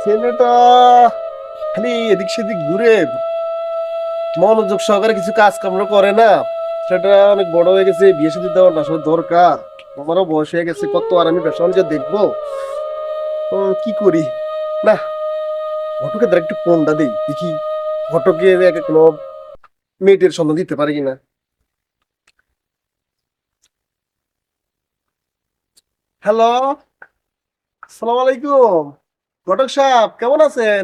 ছেলেটা খালি এদিক সেদিক ঘুরে মনোযোগ সহকারে কিছু কাজ কাম করে না। সেটা অনেক বড় হয়ে গেছে, বিয়ে শাদী দেওয়ার না আসলে দরকার। আমারও বয়স হয়ে গেছে, কত আর আমি ব্যবসা বাণিজ্য দেখবো। কি করি না, ঘটকের দ্বারা একটু ফোনটা দেই দেখি, ঘটকে কোনো মেয়েটের সন্ধান দিতে পারি কিনা। হ্যালো, আসসালামু আলাইকুম। ঘটক সাহেব কেমন আছেন?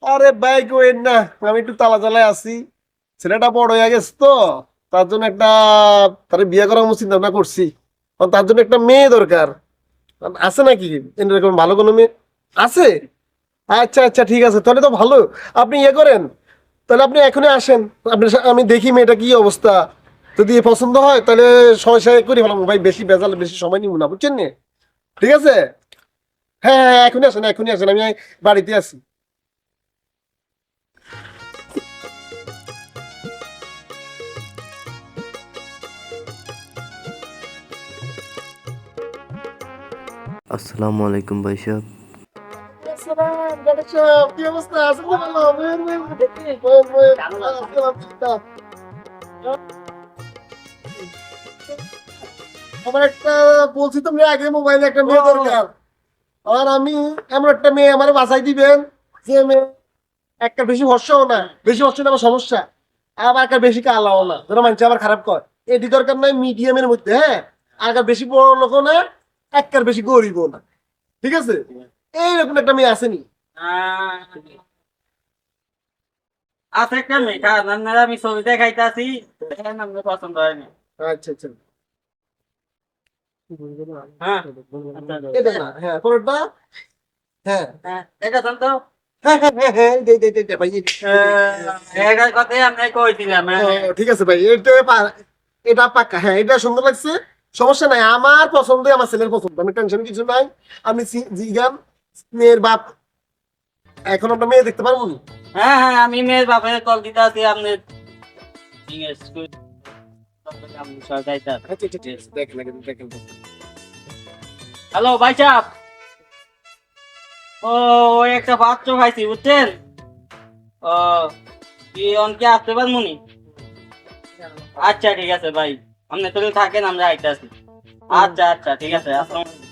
আরে ভাই কোয়েন না, আমি একটু তালা চালায় আছি। ছেলেটা বড় হয়ে গেছে তো, তার জন্য একটা তার বিয়ে করার চিন্তা ভাবনা করছি। কারণ তার জন্য একটা মেয়ে দরকার। আছে নাকি এরকম ভালো কোনো মেয়ে? আছে? আচ্ছা আচ্ছা, ঠিক আছে, তাহলে তো ভালো। আপনি ইয়ে করেন, তাহলে আপনি এখনই আসেন। আমি দেখি মেয়েটা কি অবস্থা। যদি পছন্দ হয় তাহলে সমস্যা করি ভালো ভাই, বেশি বেজাল বেশি সময় নিব না, বুঝছেন নি? ঠিক আছে। হ্যাঁ হ্যাঁ, এখনই আসেন, এখনই আসেন, আমি বাড়িতে আছি। আসসালামু আলাইকুম ভাই সাহেব। আসসালাম, ঘটক সাহেব, কি অবস্থা? আছেন তো ভালো? বয়েন, বয়েন, আলহামদুলিল্লাহ। আমার একটা, বলছি তো মেয়ে, আগে মোবাইলে একটা মেয়ে দরকার। আর আমি এমন একটা মেয়ে আমার বাছাই দিবেন, যে মেয়ে একটা বেশি হর্ষও না, বেশি হর্ষ না আমার সমস্যা, আবার একটা বেশি কালাও না, যেন মানুষ আবার খারাপ কর। এটি দরকার নাই, মিডিয়ামের মধ্যে, হ্যাঁ। আর বেশি বড় লোকও না, একটার বেশি গরিবও না। ঠিক আছে, এইরকম একটা মেয়ে আসেনি? আছে একটা মেয়ে, আমি ছবি দেখাইতাছি, দেখেন আপনার পছন্দ হয়নি। আচ্ছা আচ্ছা। হ্যাঁ আচ্ছা, এটা না, হ্যাঁ পরেরটা। হ্যাঁ হ্যাঁ দেখেছেন তো। হ্যাঁ হ্যাঁ হ্যাঁ হ্যাঁ, দে ভাই, এটার কথাই আমি কইছিলাম। ঠিক আছে ভাই, এটা পাক্কা, হ্যাঁ এটা সুন্দর লাগছে। সমস্যা নাই, আমার পছন্দ, আমার ছেলের পছন্দ, আমি টেনশন কিছু নাই। আপনি জিগান মেয়ের বাপ, এখন আমরা মেয়ে দেখতে পারবো না? হ্যাঁ হ্যাঁ, আমি মেয়ের বাপের কল দিতে আছি আপনি আচ্ছা আচ্ছা, ঠিক আছে, দেখেন দেখেন দেখেন। হ্যালো ভাই সাহেব। ও, ওই একটা বাচ্চা খাইছি বুঝছেন। ও, কি অনকে আসতে পারবনি? আচ্ছা ঠিক আছে ভাই, আপনি তুমি থাকেন, আমরা আইতাছি। আচ্ছা আচ্ছা ঠিক আছে, আসসালামু আলাইকুম।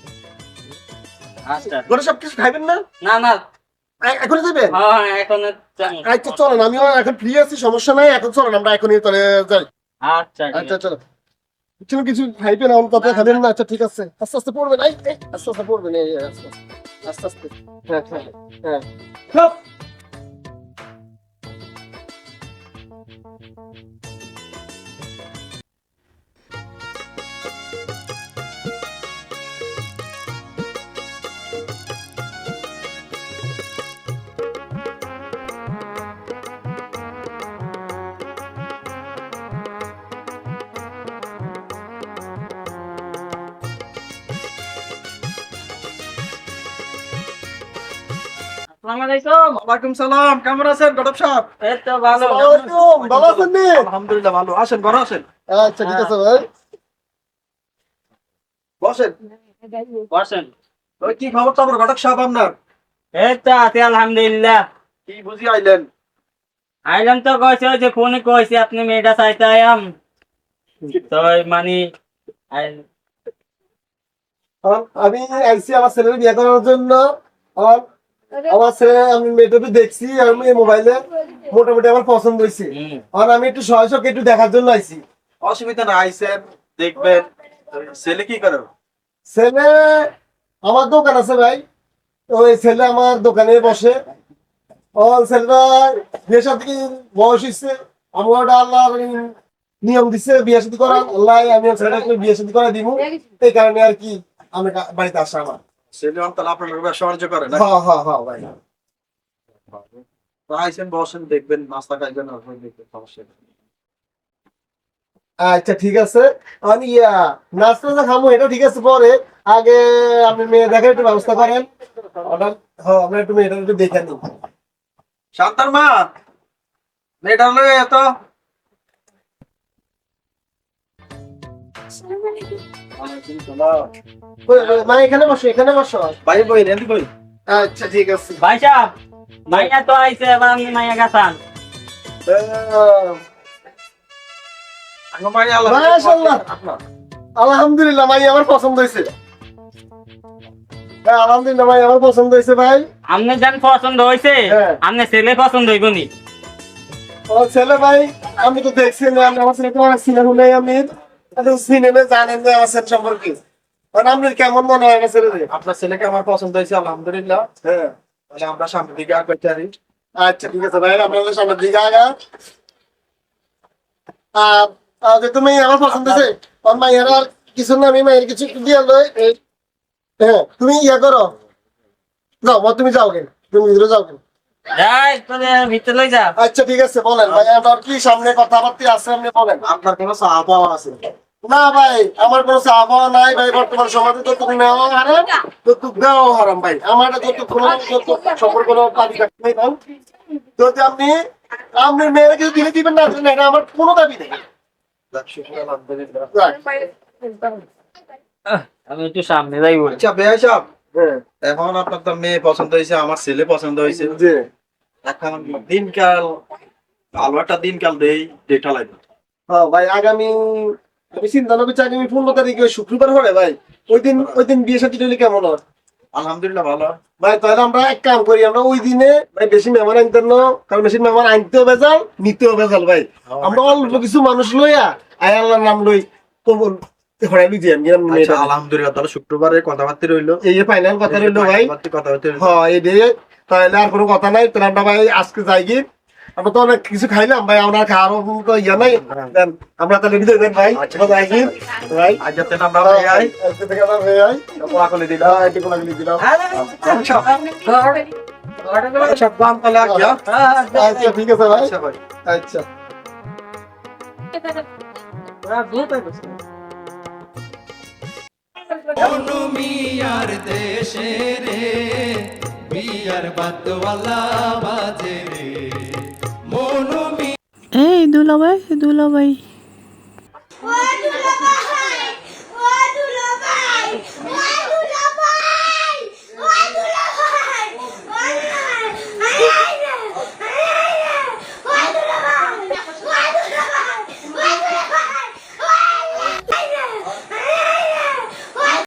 আচ্ছা। ঘরে সব কিছু খাইবেন না? না না। এখনই যাবেন? হ্যাঁ এখন যাবো। আচ্ছা চলেন, আমিও এখন ফ্রি আছি, সমস্যা নাই, এখন চলেন আমরা এখনই তাহলে যাই। আচ্ছা ঠিক আচ্ছা আছে। চলো। কিছু কিছু খাইবেন, আমার কথা খাবেন না? আচ্ছা ঠিক আছে, আস্তে আস্তে পড়বেন, এই আস্তে আস্তে পড়বেন, এই আস্তে আস্তে আস্তে আস্তে। হ্যাঁ হ্যাঁ হ্যাঁ। সব। আসসালামু আলাইকুম। ওয়ালাইকুম সালাম, কেমন আছেন ঘটক সাহেব? এই তো ভালো। আসসালামু আলাইকুম, ভালো আছেন নি? আলহামদুলিল্লাহ ভালো। আসেন, ঘরে আসেন, আচ্ছা ঠিক আছে ভাই। বসেন। বসেন। ওই কি খবর টবর ঘটক সাহেব আপনার? এই তো আছি আলহামদুলিল্লাহ। কি বুঝি আইলেন? আইলাম তো কইছে, ওই যে ফোনে কইছে আপনি মেয়েটা চাইতে আয়াম। তো মানে আমি আইসি আমার ছেলের বিয়ে করার জন্য। আর আমার ছেলে, আমি মেয়েটাকে দেখছি, আমি মোবাইলে মোটামুটি আমার পছন্দ হয়েছে। আর আমি একটু সহজকে একটু দেখার জন্য আইছি। অসুবিধা না, আইসেন, দেখবেন। ছেলে কি করে? ছেলে আমার দোকান আছে ভাই, ওই ছেলে আমার দোকানে বসে। আমার ছেলেটা বিয়ে সাথে বয়স হচ্ছে, আমার আল্লাহ নিয়ম দিচ্ছে বিয়ে সাথে করার, আল্লাহ আমি ছেলেটাকে বিয়ে সাথে করে দিব। এই কারণে আর কি আমি বাড়িতে আসা আমার। ছেলে তাহলে আপনার ব্যবসা বাণিজ্য করে না? হ্যাঁ হ্যাঁ হ্যাঁ ভাই। তো আইসেন, বসেন, দেখবেন, নাস্তা খাইবেন, আর দেখবেন, সমস্যা নেই। আচ্ছা ঠিক আছে, আমি নাস্তা খাবো, এটা ঠিক আছে, পরে আগে আপনি মেয়ে দেখার একটু ব্যবস্থা করেন। অর্ডার, হ্যাঁ আমরা একটু মেয়েটা একটু দেখে নিই। শান্তার মা, মেয়েটা হলো এত। আসসালামু আলাইকুম। মা এখানে বসো, এখানে বসো। ভাই বই রেন্দি বই আচ্ছা ঠিক আছে। ভাই সাহেব মাইয়া তো আইছে এবার আপনি মাইয়া গাছান। আমার ভাই আল্লাহ মাশাআল্লাহ। আপনার আলহামদুলিল্লাহ ভাই আমার পছন্দ হয়েছে। হ্যাঁ আলহামদুলিল্লাহ ভাই আমার পছন্দ হয়েছে ভাই। আপনি জান পছন্দ হয়েছে, হ্যাঁ। আপনি ছেলে পছন্দ হইব নি? ও ছেলে ভাই আমি তো দেখছি না আমার ছেলে তো অনেক সিনেমা নেই, আমি সিনেমা জানেন যে আমার ছেলে সম্পর্কে, মানে আপনার কেমন মনে হয় আমার ছেলে? আপনার ছেলেকে আমার পছন্দ হয়েছে আলহামদুলিল্লাহ। হ্যাঁ তাহলে আমরা সামনের দিকে আগাইতে পারি। আচ্ছা ঠিক আছে ভাই, আপনাদের সামনের দিকে আগা। যে তুমি আমার পছন্দ হয়েছে আমার মাইয়ার আর কিছু না, আমি মায়ের কিছু দিয়ে লই। হ্যাঁ তুমি ইয়া করো, যাও মা তুমি যাও কেন, তুমি ভিতরে যাও কেন। যাই তোরে ভিতরে লই যা। আচ্ছা ঠিক আছে বলেন ভাই, আপনার কি সামনে কথাবার্তা আছে আপনি বলেন। আপনার কোনো চাওয়া পাওয়া আছে? না ভাই আমার কোনো চা পাওয়া নাই ভাই, বর্তমান সমাজে তো তুমি নেওয়া হারাম, তো তুমি দেওয়া হারাম ভাই। আমার তো কোনো সম্পর্ক কোনো দাবি রাখতে নেই ভাই। যদি আপনি আপনার মেয়েরা কিছু দিলে দিবেন না, আসলে এটা আমার কোনো দাবি নেই। যাক, শুকর আলহামদুলিল্লাহ। আমি একটু সামনে যাইব। আচ্ছা বেয়াই সাহেব, হ্যাঁ এখন আপনার তো মেয়ে পছন্দ হয়েছে, আমার ছেলে পছন্দ হয়েছে। জি এখন দিনকাল ভালো একটা দিনকাল দেই, ডেটা লাগবে। হ্যাঁ ভাই আগামী আমি চিন্তা না করছি আগামী 15 তারিখে শুক্রবার হবে ভাই, ওই দিন বিয়ে সাথে হলে কেমন হয় আলহামদুলিল্লাহ ভালো। ভাই? তাহলে আমরা এক কাম করি, আমরা ওই দিনে ভাই বেশি মেহমান আনতেন না, কারণ বেশি মেহমান আনতেও বেজাল নিতেও বেজাল ভাই। আমরা অল্প কিছু মানুষ লইয়া আয় আল্লাহর নাম লই কবুল হরাই লই যাই। আচ্ছা আলহামদুলিল্লাহ, তাহলে শুক্রবারে কথাবার্তা রইলো। এই যে ফাইনাল কথা রইলো ভাই। কথাবার্তা রইলো। হ্যাঁ এই দিয়ে তাহলে আর কোনো কথা নাই, তাহলে আমরা ভাই আজকে যাই গিয়ে, আমরা তো অনেক কিছু খাইলাম ভাই, আমরা খাওয়ারও তো ইয়া নাই, দেন আমরা তাহলে বিদায় দেন ভাই। আচ্ছা, আমরা যাই গিয়ে ভাই, আজ যাতে আমরা বেয়াই আজকে থেকে আমরা হয়ে যাই, পোলা করে দিলাম। একটু কোলা গিয়ে দিলাম। সব দাম তাহলে আজ্ঞা। আচ্ছা ঠিক আছে ভাই। আচ্ছা ভাই। আচ্ছা মিয়ার দেশে রে বিয়ার বাতওয়ালা বাজে রে মনু এই দুলাভাই